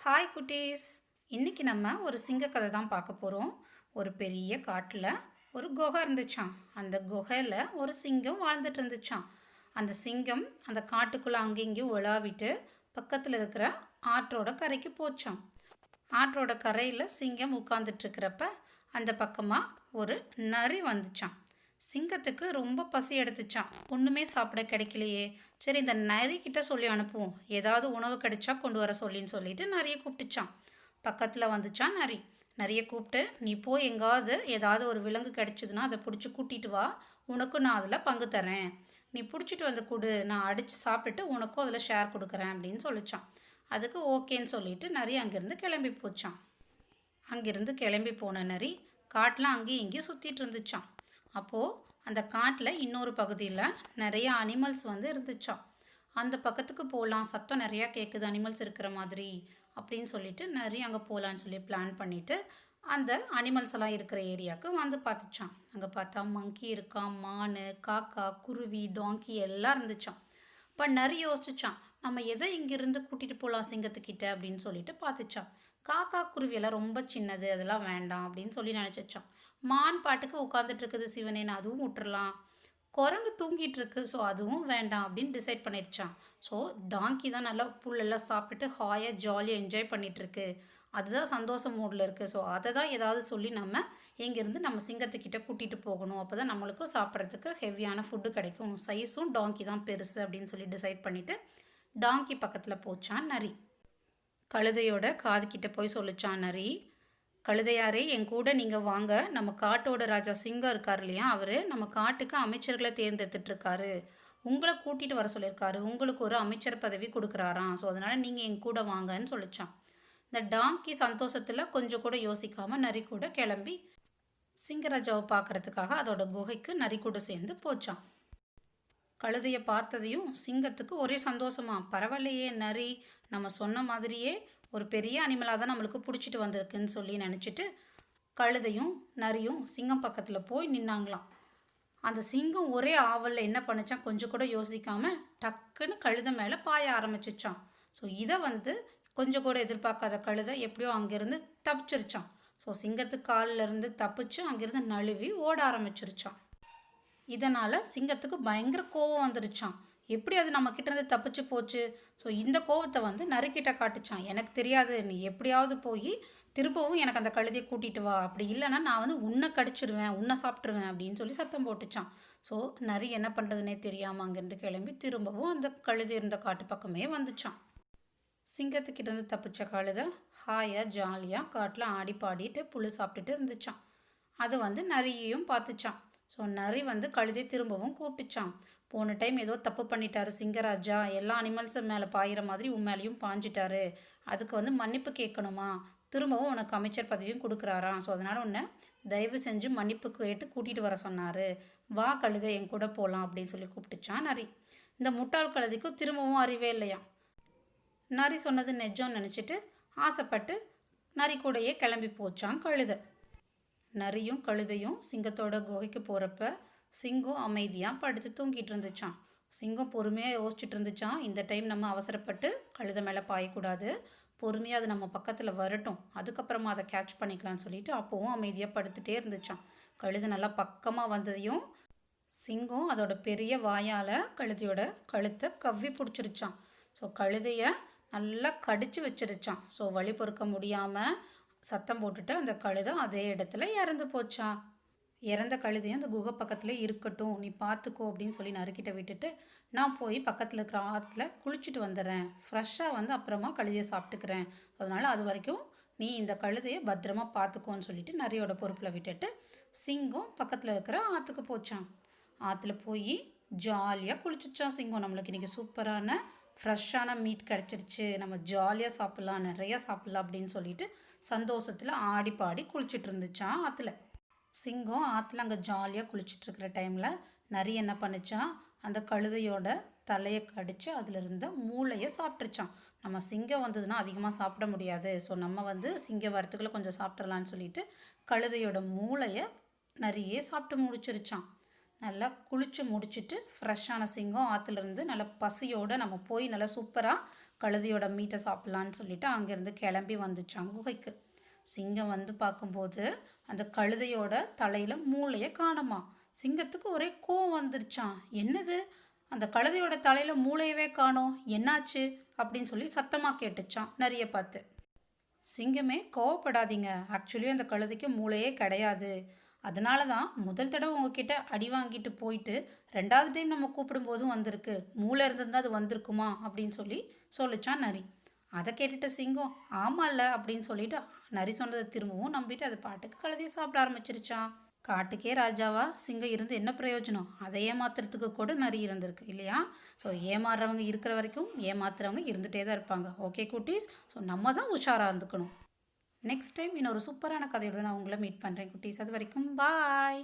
Hi குட்டீஸ். இன்னைக்கு நம்ம ஒரு சிங்க கதை தான் பார்க்க போகிறோம். ஒரு பெரிய காட்டில் ஒரு குகை இருந்துச்சாம். அந்த குகையில் ஒரு சிங்கம் வாழ்ந்துட்டு இருந்துச்சாம். அந்த சிங்கம் அந்த காட்டுக்குள்ளே அங்கேயும் உலாவிட்டு பக்கத்தில் இருக்கிற ஆற்றோட கரைக்கு போச்சாம். ஆற்றோட கரையில் சிங்கம் உட்கார்ந்துட்டு இருக்கிறப்ப அந்த பக்கமாக ஒரு நரி வந்துச்சாம். சிங்கத்துக்கு ரொம்ப பசி எடுத்துச்சான். ஒன்றுமே சாப்பிட கிடைக்கலையே, சரி இந்த நரி கிட்ட சொல்லி அனுப்புவோம், ஏதாவது உணவு கிடைச்சா கொண்டு வர சொல்லின்னு சொல்லிட்டு நரியை கூப்பிட்டுச்சான். பக்கத்தில் வந்துச்சான் நரி. நரியை கூப்பிட்டு, நீ போய் எங்காவது ஏதாவது ஒரு விலங்கு கிடைச்சிதுன்னா அதை பிடிச்சி கூட்டிட்டு வா, உனக்கும் நான் அதில் பங்கு தரேன். நீ பிடிச்சிட்டு வந்து கொடு, நான் அடித்து சாப்பிட்டுட்டு உனக்கும் அதில் ஷேர் கொடுக்குறேன் அப்படின்னு சொல்லிச்சான். அதுக்கு ஓகேன்னு சொல்லிட்டு நரி அங்கேருந்து கிளம்பி போச்சான். அங்கேருந்து கிளம்பி போன நரி காட்டில் அங்கேயும் இங்கேயும் சுற்றிட்டு இருந்துச்சான். அப்போது அந்த காட்டில் இன்னொரு பகுதியில் நிறைய அனிமல்ஸ் வந்து இருந்துச்சாம். அந்த பக்கத்துக்கு போகலாம், சத்தம் நிறையா கேட்குது அனிமல்ஸ் இருக்கிற மாதிரி அப்படின்னு சொல்லிட்டு நிறைய அங்கே போகலான்னு சொல்லி பிளான் பண்ணிவிட்டு அந்த அனிமல்ஸ் எல்லாம் இருக்கிற ஏரியாவுக்கு வந்து பார்த்துச்சான். அங்கே பார்த்தா மங்கி இருக்கான், மான், காக்கா, குருவி, டாங்கி எல்லாம் இருந்துச்சான். இப்போ நிறைய யோசிச்சான், நம்ம எதை இங்கேருந்து கூட்டிகிட்டு போகலாம் சிங்கத்துக்கிட்ட அப்படின்னு சொல்லிட்டு பார்த்துச்சான். காக்கா குருவியெல்லாம் ரொம்ப சின்னது, அதெல்லாம் வேண்டாம் அப்படின்னு சொல்லி நினச்சிச்சான். மான் பாட்டுக்கு உட்காந்துட்டு இருக்குது சிவனேன்னு, அதுவும் விட்டுறலாம். குரங்கு தூங்கிட்டு இருக்கு, ஸோ அதுவும் வேண்டாம் அப்படின்னு டிசைட் பண்ணிடுச்சான். ஸோ டாங்கி தான் நல்லா புல்லெல்லாம் சாப்பிட்டுட்டு ஹாயாக ஜாலியாக என்ஜாய் பண்ணிட்டு இருக்கு, அதுதான் சந்தோஷ மூடில் இருக்குது. ஸோ அதை தான் ஏதாவது சொல்லி நம்ம இங்கேருந்து நம்ம சிங்கத்துக்கிட்ட கூட்டிகிட்டு போகணும், அப்போ தான் நம்மளுக்கும் சாப்பிட்றதுக்கு ஹெவியான ஃபுட்டு கிடைக்கும், சைஸும் டாங்கி தான் பெருசு அப்படின்னு சொல்லி டிசைட் பண்ணிவிட்டு டாங்கி பக்கத்தில் போச்சான் நரி. கழுதையோட காதுகிட்ட போய் சொல்லிச்சான் நரி, கழுதையாரே என் கூட நீங்கள் வாங்க, நம்ம காட்டோட ராஜா சிங்கம் இருக்கார் இல்லையா, அவர் நம்ம காட்டுக்கு அமைச்சர்களை தேர்ந்தெடுத்துட்டு இருக்காரு, உங்களை கூட்டிகிட்டு வர சொல்லியிருக்காரு, உங்களுக்கு ஒரு அமைச்சர் பதவி கொடுக்குறாராம், ஸோ அதனால் நீங்கள் என் கூட வாங்கன்னு சொல்லிச்சான். இந்த டாங்கி சந்தோஷத்தில் கொஞ்சம் கூட யோசிக்காமல் நரி கூட கிளம்பி சிங்கராஜாவை பார்க்குறதுக்காக அதோட குகைக்கு நரி கூட சேர்ந்து போச்சான். கழுதையை பார்த்ததையும் சிங்கத்துக்கு ஒரே சந்தோஷமா, பரவாயில்லையே நரி, நம்ம சொன்ன மாதிரியே ஒரு பெரிய அனிமலாக தான் நம்மளுக்கு பிடிச்சிட்டு வந்திருக்குன்னு சொல்லி நினச்சிட்டு கழுதையும் நரியும் சிங்கம் பக்கத்தில் போய் நின்னாங்களாம். அந்த சிங்கம் ஒரே ஆவலில் என்ன பண்ணிச்சான், கொஞ்சம் கூட யோசிக்காமல் டக்குன்னு கழுதை மேலே பாய ஆரம்பிச்சிச்சான். ஸோ இதை வந்து கொஞ்சம் கூட எதிர்பார்க்காத கழுதை எப்படியோ அங்கேருந்து தப்பிச்சிருச்சான். ஸோ சிங்கத்து காலில் இருந்து தப்பிச்சு அங்கேருந்து நழுவி ஓட ஆரம்பிச்சிருச்சான். இதனால் சிங்கத்துக்கு பயங்கர கோவம் வந்துருச்சான். எப்படி அது நம்ம கிட்டேருந்து தப்பிச்சு போச்சு? ஸோ இந்த கோவத்தை வந்து நரிக்கிட்ட காட்டுச்சான். எனக்கு தெரியாது, நீ எப்படியாவது போய் திரும்பவும் எனக்கு அந்த கழுதையை கூட்டிகிட்டு வா, அப்படி இல்லைன்னா நான் வந்து உன்னை கடிச்சிடுவேன், உன்னை சாப்பிட்ருவேன் அப்படின்னு சொல்லி சத்தம் போட்டுச்சான். ஸோ நரி என்ன பண்ணுறதுனே தெரியாமல் அங்கேருந்து கிளம்பி திரும்பவும் அந்த கழுதை இருந்த காட்டு பக்கமே வந்துச்சான். சிங்கத்துக்கிட்டேருந்து தப்பிச்ச கழுதை ஹாயாக ஜாலியாக காட்டில் ஆடி பாடிட்டு புல் சாப்பிட்டுட்டு இருந்துச்சான். அது வந்து நரியையும் பார்த்துச்சான். ஸோ நரி வந்து கழுதை திரும்பவும் கூப்பிட்டுச்சான். போன டைம் ஏதோ தப்பு பண்ணிட்டாரு சிங்கராஜா, எல்லா அனிமல்ஸும் மேலே பாயிற மாதிரி உன் மேலேயும் பாஞ்சிட்டாரு, அதுக்கு வந்து மன்னிப்பு கேட்கணுமா, திரும்பவும் உனக்கு அமைச்சர் பதவியும் கொடுக்குறாராம், ஸோ அதனால் உன்னை தயவு செஞ்சு மன்னிப்பு கேட்டு கூட்டிகிட்டு வர சொன்னார், வா கழுதை என் கூட போகலாம் அப்படின்னு சொல்லி கூப்பிட்டுச்சான் நரி. இந்த முட்டாள் கழுதைக்கும் திரும்பவும் அறிவே இல்லையா. நரி சொன்னது நெஜம்னு நினச்சிட்டு ஆசைப்பட்டு நரி கூடையே கிளம்பி போச்சான் கழுதை. நரியும் கழுதையும் சிங்கத்தோட குகைக்கு போகிறப்ப சிங்கம் அமைதியாக படுத்து தூங்கிட்டு இருந்துச்சான். சிங்கம் பொறுமையாக யோசிச்சுட்டு இருந்துச்சான், இந்த டைம் நம்ம அவசரப்பட்டு கழுதை மேலே பாயக்கூடாது, பொறுமையாக அது நம்ம பக்கத்தில் வரட்டும், அதுக்கப்புறமா அதை கேட்ச் பண்ணிக்கலாம்னு சொல்லிட்டு அப்போவும் அமைதியாக படுத்துகிட்டே இருந்துச்சான். கழுதை நல்லா பக்கமாக வந்ததையும் சிங்கம் அதோட பெரிய வாயால் கழுதையோட கழுத்தை கவ்வி பிடிச்சிருச்சான். ஸோ கழுதையை நல்லா கடிச்சு வச்சிருச்சான். ஸோ வலி பொறுக்க முடியாமல் சத்தம் போட்டுட்டு அந்த கழுதை அதே இடத்துல இறந்து போச்சான். இறந்த கழுதையும் அந்த குகை பக்கத்தில் இருக்கட்டும், நீ பார்த்துக்கோ அப்படின்னு சொல்லி நறுக்கிட்ட விட்டுட்டு நான் போய் பக்கத்தில் இருக்கிற ஆற்றுல குளிச்சுட்டு வந்துடுறேன், ஃப்ரெஷ்ஷாக வந்து அப்புறமா கழுதையை சாப்பிட்டுக்கிறேன், அதனால் அது வரைக்கும் நீ இந்த கழுதையை பத்திரமா பார்த்துக்கோன்னு சொல்லிட்டு நரியோட பொறுப்பில் விட்டுட்டு சிங்கம் பக்கத்தில் இருக்கிற ஆற்றுக்கு போச்சான். ஆற்றுல போய் ஜாலியாக குளிச்சிச்சான் சிங்கம். நம்மளுக்கு இன்றைக்கி சூப்பரான ஃப்ரெஷ்ஷான மீட் கிடச்சிருச்சு, நம்ம ஜாலியாக சாப்பிட்லாம், நிறையா சாப்பிட்லாம் அப்படின்னு சொல்லிட்டு சந்தோஷத்தில் ஆடி பாடி குளிச்சுட்டு இருந்துச்சான் ஆற்றுல. சிங்கம் ஆற்றுல அங்கே ஜாலியாக குளிச்சுட்ருக்கிற டைமில் நரி என்ன பண்ணிச்சான், அந்த கழுதையோட தலையை கடித்து அதில் இருந்த மூளையை சாப்பிட்ருச்சான். நம்ம சிங்கம் வந்ததுன்னா அதிகமாக சாப்பிட முடியாது, ஸோ நம்ம வந்து சிங்கம் வரத்துக்குள்ளே கொஞ்சம் சாப்பிட்றலான்னு சொல்லிட்டு கழுதையோட மூளையை நரியே சாப்பிட்டு முடிச்சிருச்சான். நல்லா குளித்து முடிச்சுட்டு ஃப்ரெஷ்ஷான சிங்கம் ஆற்றுலேருந்து நல்லா பசியோடு நம்ம போய் நல்லா சூப்பராக கழுதையோட மீட்டை சாப்பிட்லான்னு சொல்லிட்டு அங்கேருந்து கிளம்பி வந்துச்சான் குகைக்கு. சிங்கம் வந்து பார்க்கும்போது அந்த கழுதையோட தலையில் மூளையை காணுமா. சிங்கத்துக்கு ஒரே கோவம் வந்துருச்சான். என்னது, அந்த கழுதையோட தலையில் மூளையவே காணோம், என்னாச்சு அப்படின்னு சொல்லி சத்தமாக கேட்டுச்சான் நரியை பார்த்து. சிங்கமே கோவப்படாதீங்க, ஆக்சுவலி அந்த கழுதைக்கு மூளையே கிடையாது. அதனால தான் முதல் தடவை உங்ககிட்ட அடி வாங்கிட்டு போயிட்டு 2வது டைம் நம்ம கூப்பிடும்போதும் வந்திருக்கு. மூளை இருந்திருந்தா அது வந்திருக்குமா அப்படின்னு சொல்லி சொல்லிச்சான் நரி. அதை கேட்டுட்டு சிங்கம் ஆமாம்ல அப்படின்னு சொல்லிட்டு நரி சொன்னதை திரும்பவும் நம்பிட்டு அது பாட்டுக்கு கழுதையை சாப்பிட ஆரம்பிச்சிருச்சான். காட்டுக்கே ராஜாவா சிங்கம் இருந்து என்ன பிரயோஜனம்? அதை ஏமாத்துறதுக்கு கூட நரி இருந்திருக்கு இல்லையா? ஸோ ஏமாறுறவங்க இருக்கிற வரைக்கும் ஏமாத்துறவங்க இருந்துகிட்டே தான் இருப்பாங்க. ஓகே குட்டீஸ், ஸோ நம்ம தான் உஷாராக இருந்துக்கணும். நெக்ஸ்ட் டைம் இன்னொரு சூப்பரான கதையோட நான் உங்களை மீட் பண்ணுறேன் குட்டீஸ். அது வரைக்கும் பாய்.